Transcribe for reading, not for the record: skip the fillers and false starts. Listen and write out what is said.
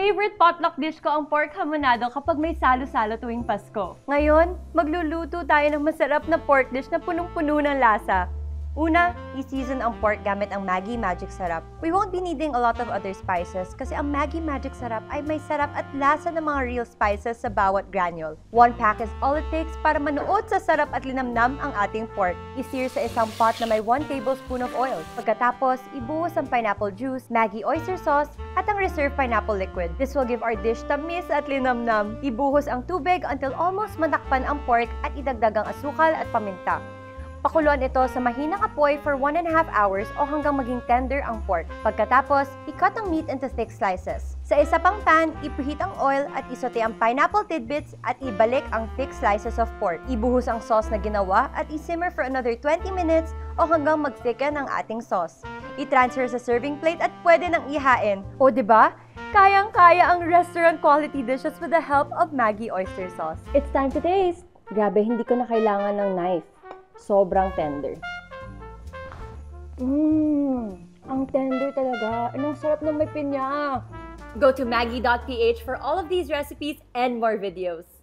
Favorite potluck dish ko ang pork hamonado kapag may salo-salo tuwing Pasko. Ngayon, magluluto tayo ng masarap na pork dish na punong-puno ng lasa. Una, i-season ang pork gamit ang Maggi Magic Sarap. We won't be needing a lot of other spices kasi ang Maggi Magic Sarap ay may sarap at lasa ng mga real spices sa bawat granule. 1 pack is all it takes para manuot sa sarap at linamnam ang ating pork. I-sear sa isang pot na may 1 tablespoon of oil. Pagkatapos, ibuhos ang pineapple juice, Maggi oyster sauce, at ang reserved pineapple liquid. This will give our dish tamis at linamnam. Ibuhos ang tubig until almost manakpan ang pork at idagdag ang asukal at paminta. Pakuluan ito sa mahinang apoy for 1.5 hours o hanggang maging tender ang pork. Pagkatapos, i-cut ang meat into thick slices. Sa isa pang pan, ipuhit ang oil at isote ang pineapple tidbits at ibalik ang thick slices of pork. Ibuhos ang sauce na ginawa at i-simmer for another 20 minutes o hanggang mag-thicken ang ating sauce. I-transfer sa serving plate at pwede nang ihain. O diba? Kayang-kaya ang restaurant quality dishes with the help of Maggi oyster sauce. It's time to taste! Grabe, hindi ko na kailangan ng knife. Sobrang tender. Ang tender talaga. Anong sarap ng may pinya. Go to maggi.ph for all of these recipes and more videos.